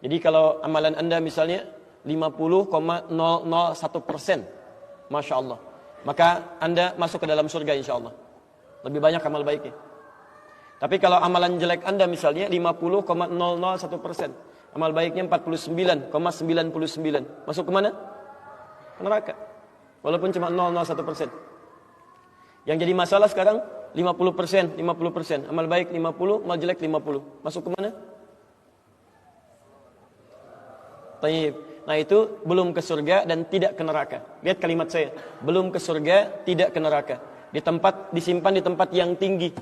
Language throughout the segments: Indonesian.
Jadi kalau amalan Anda misalnya 50,001%, Masya Allah, maka Anda masuk ke dalam surga insya Allah. Lebih banyak amal baiknya. Tapi kalau amalan jelek Anda misalnya 50,001%, amal baiknya 49,99, masuk ke mana? Ke neraka. Walaupun cuma 001%. Yang jadi masalah sekarang 50%, 50%. Amal baik 50, amal jelek 50. Masuk ke mana? Taib. Nah itu belum ke surga dan tidak ke neraka. Lihat kalimat saya. Belum ke surga, tidak ke neraka. Disimpan di tempat yang tinggi,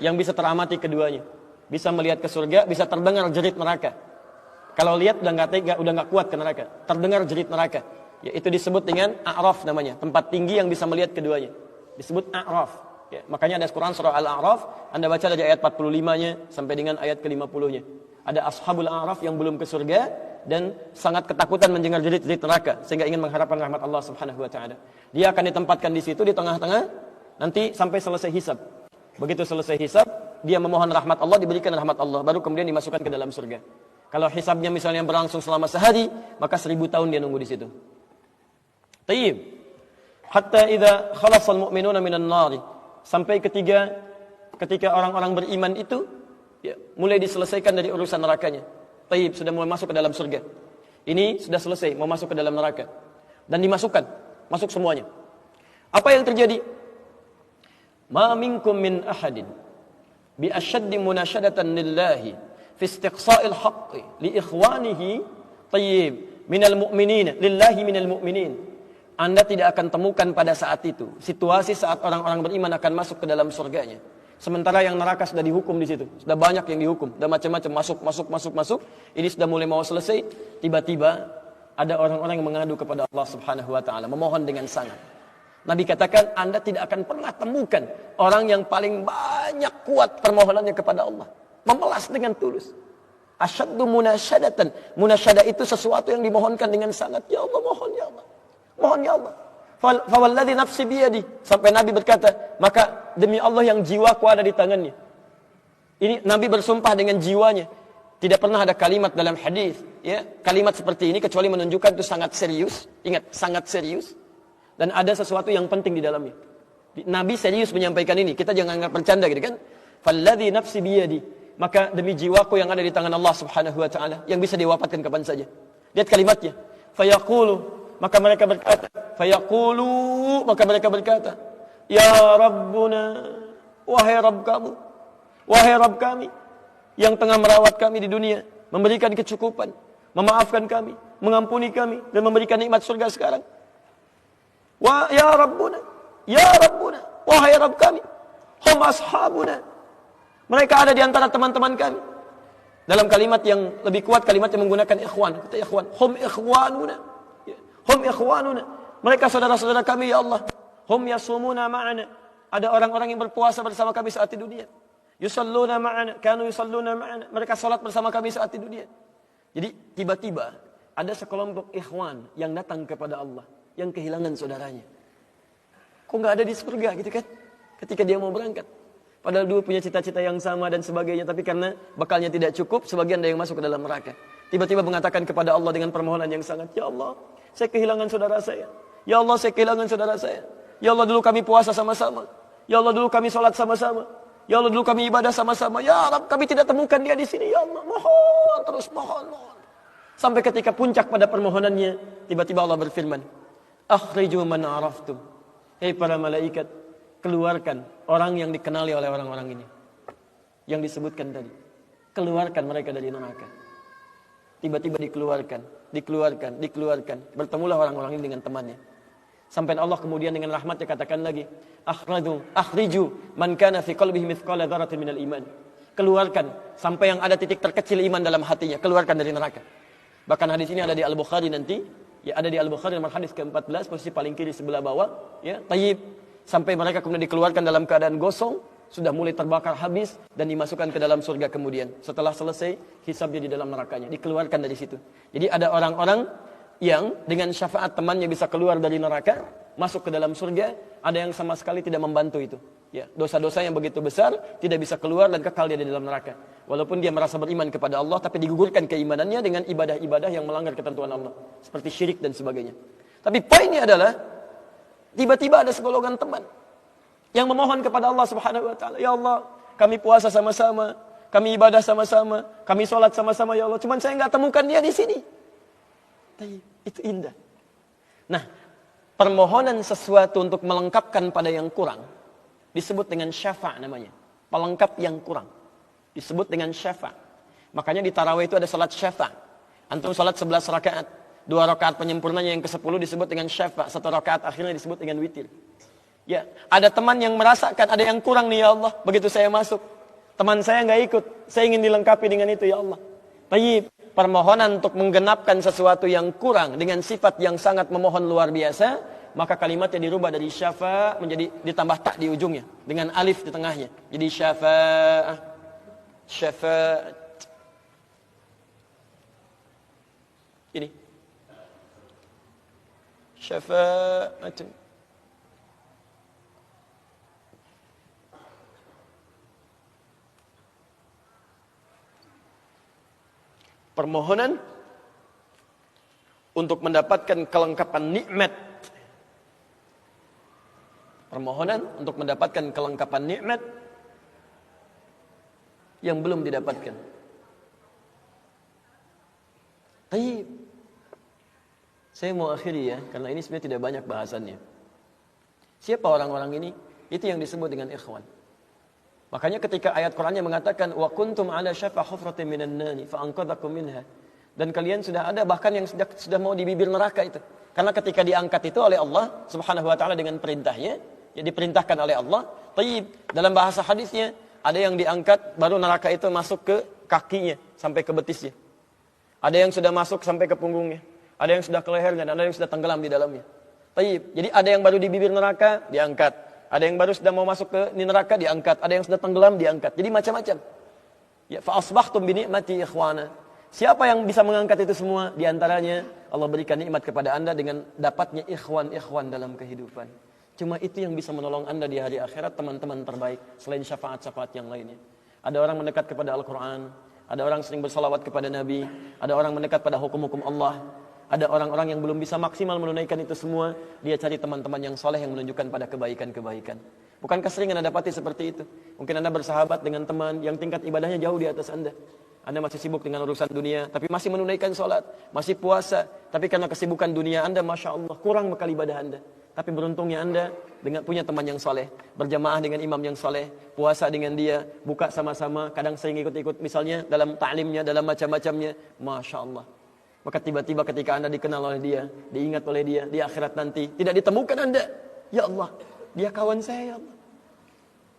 yang bisa teramati keduanya. Bisa melihat ke surga, bisa terdengar jerit neraka. Kalau lihat udah nggak kuat ke neraka. Terdengar jerit neraka. Ya, itu disebut dengan A'raf namanya. Tempat tinggi yang bisa melihat keduanya. Disebut A'raf. Ya, makanya ada Quran surah Al-A'raf. Anda baca dari ayat 45-nya sampai dengan ayat ke-50-nya. Ada ashabul A'raf yang belum ke surga dan sangat ketakutan mendengar jerit-jerit neraka sehingga ingin mengharapkan rahmat Allah Subhanahu wa taala. Dia akan ditempatkan di situ di tengah-tengah nanti sampai selesai hisab. Begitu selesai hisab, dia memohon rahmat Allah, diberikan rahmat Allah, baru kemudian dimasukkan ke dalam surga. Kalau hisabnya misalnya berlangsung selama sehari, maka 1000 tahun dia nunggu di situ. Tayyib. Hatta idza khalasal mu'minuna minan nar. Sampai ketika orang-orang beriman itu ya, mulai diselesaikan dari urusan nerakanya. Tayyib, sudah mulai masuk ke dalam surga. Ini sudah selesai, mau masuk ke dalam neraka. Dan dimasukkan, masuk semuanya. Apa yang terjadi? Ma minkum min ahadin bi ashaddi munashadatan lillahi fi istiqsa'il haqqi li ikhwanihi tayyib minal mu'minin lillahi minal mu'minin. Anda tidak akan temukan pada saat itu situasi saat orang-orang beriman akan masuk ke dalam surganya. Sementara yang neraka sudah dihukum di situ. Sudah banyak yang dihukum, sudah macam-macam masuk. Ini sudah mulai mau selesai, tiba-tiba ada orang-orang yang mengadu kepada Allah Subhanahu wa taala, memohon dengan sangat. Nabi katakan, Anda tidak akan pernah temukan orang yang paling banyak kuat permohonannya kepada Allah, memelas dengan tulus. Asyaddu munasyadatan. Munasyadah itu sesuatu yang dimohonkan dengan sangat. Ya Allah, mohon ya Allah. Mohon ya Allah. Fawalladzi nafsi biyadi. Sampai Nabi berkata, maka demi Allah yang jiwaku ada di tangannya. Ini Nabi bersumpah dengan jiwanya. Tidak pernah ada kalimat dalam hadis, ya, kalimat seperti ini kecuali menunjukkan itu sangat serius. Ingat, sangat serius. Dan ada sesuatu yang penting di dalamnya. Nabi serius menyampaikan ini. Kita jangan anggap bercanda gitu kan. Falladzi nafsi biyadi. Maka demi jiwaku yang ada di tangan Allah Subhanahu wa taala, yang bisa diwafatkan kapan saja. Lihat kalimatnya. Fayaqulu, maka mereka berkata, fayaqulu, maka mereka berkata, ya Rabbuna, wahai Rabb kamu, wahai Rabb kami, yang tengah merawat kami di dunia, memberikan kecukupan, memaafkan kami, mengampuni kami, dan memberikan nikmat surga sekarang. Ya Rabbuna, wahai Rabb kami, hum ashabuna, mereka ada di antara teman-teman kami. Dalam kalimat yang lebih kuat, kalimat yang menggunakan ikhwan, kata ikhwan, hum ikhwanuna. Hum ikhwanuna, mereka saudara-saudara kami ya Allah. Hum yasumuna ma'ana, ada orang-orang yang berpuasa bersama kami saat di dunia. Yusalluna ma'ana, kanu yusalluna ma'ana, mereka salat bersama kami saat di dunia. Jadi tiba-tiba ada sekelompok ikhwan yang datang kepada Allah, yang kehilangan saudaranya. Kok nggak ada di surga gitu kan? Ketika dia mau berangkat. Padahal dua punya cita-cita yang sama dan sebagainya, tapi karena bakalnya tidak cukup, sebagian ada yang masuk ke dalam neraka. Tiba-tiba mengatakan kepada Allah dengan permohonan yang sangat, ya Allah, saya kehilangan saudara saya. Ya Allah, saya kehilangan saudara saya. Ya Allah, dulu kami puasa sama-sama. Ya Allah, dulu kami sholat sama-sama. Ya Allah, dulu kami ibadah sama-sama. Ya Rabb, kami tidak temukan dia di sini. Ya Allah, mohon, terus mohon. Sampai ketika puncak pada permohonannya, tiba-tiba Allah berfirman, akhriju man araftum. Hei para malaikat, keluarkan orang yang dikenali oleh orang-orang ini. Yang disebutkan tadi. Keluarkan mereka dari neraka. Tiba-tiba dikeluarkan. Bertemulah orang-orang ini dengan temannya. Sampai Allah kemudian dengan rahmatnya katakan lagi, akhriju man kana fi qalbihi mithqala dzarratin minal iman. Keluarkan sampai yang ada titik terkecil iman dalam hatinya, keluarkan dari neraka. Bahkan hadis ini ada di Al-Bukhari nanti, ya ada di Al-Bukhari nomor hadis ke-14, posisi paling kiri sebelah bawah, ya, tayyib. Sampai mereka kemudian dikeluarkan dalam keadaan gosong, sudah mulai terbakar habis dan dimasukkan ke dalam surga kemudian. Setelah selesai hisabnya di dalam nerakanya, dikeluarkan dari situ. Jadi ada orang-orang yang dengan syafaat temannya bisa keluar dari neraka, masuk ke dalam surga, ada yang sama sekali tidak membantu itu. Ya, dosa-dosa yang begitu besar tidak bisa keluar dan kekal dia di dalam neraka. Walaupun dia merasa beriman kepada Allah, tapi digugurkan keimanannya dengan ibadah-ibadah yang melanggar ketentuan Allah, seperti syirik dan sebagainya. Tapi poinnya adalah tiba-tiba ada segolongan teman yang memohon kepada Allah Subhanahu wa taala, "Ya Allah, kami puasa sama-sama, kami ibadah sama-sama, kami sholat sama-sama ya Allah. Cuman saya nggak temukan dia di sini." Itu indah. Nah, permohonan sesuatu untuk melengkapkan pada yang kurang disebut dengan syafa' namanya. Pelengkap yang kurang disebut dengan syafa'. Makanya di tarawih itu ada salat syafa'. Antum salat 11 rakaat. 2 rakaat penyempurnanya yang ke-10 disebut dengan syafa'. 1 rakaat akhirnya disebut dengan witir. Ya, ada teman yang merasakan ada yang kurang nih ya Allah. Begitu saya masuk, teman saya nggak ikut. Saya ingin dilengkapi dengan itu ya Allah. Baik, permohonan untuk menggenapkan sesuatu yang kurang dengan sifat yang sangat memohon luar biasa, maka kalimatnya dirubah dari syafa' menjadi ditambah tak di ujungnya dengan alif di tengahnya. Jadi syafa'ah, syafa'at. Ini syafa'at. Permohonan untuk mendapatkan kelengkapan nikmat. Permohonan untuk mendapatkan kelengkapan nikmat yang belum didapatkan. Baik. Saya mau akhiri ya, karena ini sebenarnya tidak banyak bahasannya. Siapa orang-orang ini? Itu yang disebut dengan ikhwan. Makanya ketika ayat Qur'annya mengatakan wa kuntum ala syafa hufratin minan nari fa anqadhakum minha. Dan kalian sudah ada bahkan yang sudah mau di bibir neraka itu. Karena ketika diangkat itu oleh Allah Subhanahu wa taala dengan perintahnya, ya diperintahkan oleh Allah. Taib, dalam bahasa hadisnya ada yang diangkat baru neraka itu masuk ke kakinya sampai ke betisnya. Ada yang sudah masuk sampai ke punggungnya. Ada yang sudah ke lehernya dan ada yang sudah tenggelam di dalamnya. Taib. Jadi ada yang baru di bibir neraka diangkat. Ada yang baru sudah mau masuk ke neraka diangkat, ada yang sudah tenggelam diangkat. Jadi macam-macam. Ya, fa asbahtum bi ni'mati ikhwana. Siapa yang bisa mengangkat itu semua? Di antaranya Allah berikan nikmat kepada Anda dengan dapatnya ikhwan-ikhwan dalam kehidupan. Cuma itu yang bisa menolong Anda di hari akhirat, teman-teman terbaik selain syafaat-syafaat yang lainnya. Ada orang mendekat kepada Al-Qur'an, ada orang sering bersalawat kepada Nabi, ada orang mendekat pada hukum-hukum Allah. Ada orang-orang yang belum bisa maksimal menunaikan itu semua, dia cari teman-teman yang soleh yang menunjukkan pada kebaikan-kebaikan. Bukankah sering Anda dapati seperti itu? Mungkin Anda bersahabat dengan teman yang tingkat ibadahnya jauh di atas Anda. Anda masih sibuk dengan urusan dunia, tapi masih menunaikan sholat, masih puasa. Tapi karena kesibukan dunia Anda, Masya Allah, kurang bekal ibadah Anda. Tapi beruntungnya Anda dengan punya teman yang soleh, berjamaah dengan imam yang soleh, puasa dengan dia, buka sama-sama, kadang sering ikut-ikut misalnya dalam ta'limnya, dalam macam-macamnya. Masya Allah. Maka tiba-tiba ketika Anda dikenal oleh dia, diingat oleh dia, di akhirat nanti, tidak ditemukan Anda. Ya Allah, dia kawan saya ya Allah.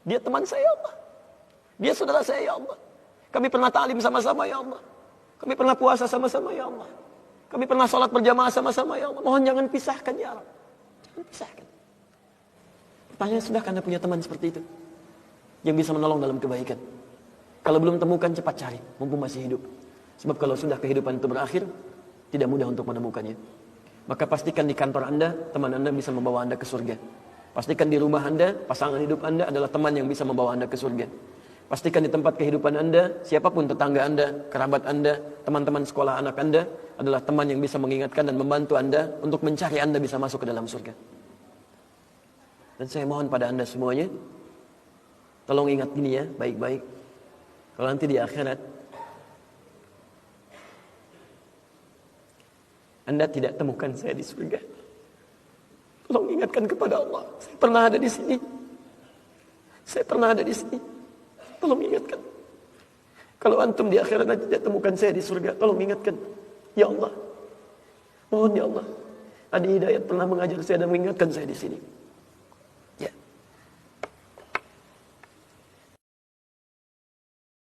Dia teman saya ya Allah. Dia saudara saya ya Allah. Kami pernah ta'lim sama-sama ya Allah. Kami pernah puasa sama-sama ya Allah. Kami pernah sholat berjamaah sama-sama ya Allah. Mohon jangan pisahkan ya Allah. Jangan pisahkan. Pertanyaan, sudahkah Anda punya teman seperti itu? Yang bisa menolong dalam kebaikan? Kalau belum temukan, cepat cari, mumpung masih hidup. Sebab kalau sudah kehidupan itu berakhir, tidak mudah untuk menemukannya. Maka pastikan di kantor Anda, teman Anda bisa membawa Anda ke surga. Pastikan di rumah Anda, pasangan hidup Anda adalah teman yang bisa membawa Anda ke surga. Pastikan di tempat kehidupan Anda, siapapun tetangga Anda, kerabat Anda, teman-teman sekolah anak Anda adalah teman yang bisa mengingatkan dan membantu Anda untuk mencari Anda bisa masuk ke dalam surga. Dan saya mohon pada Anda semuanya, tolong ingat ini ya, baik-baik. Kalau nanti di akhirat Anda tidak temukan saya di surga, tolong ingatkan kepada Allah, saya pernah ada di sini. Saya pernah ada di sini. Tolong ingatkan. Kalau antum di akhirat nanti tidak temukan saya di surga, tolong ingatkan. Ya Allah, mohon ya Allah. Adi Hidayat pernah mengajar saya dan mengingatkan saya di sini.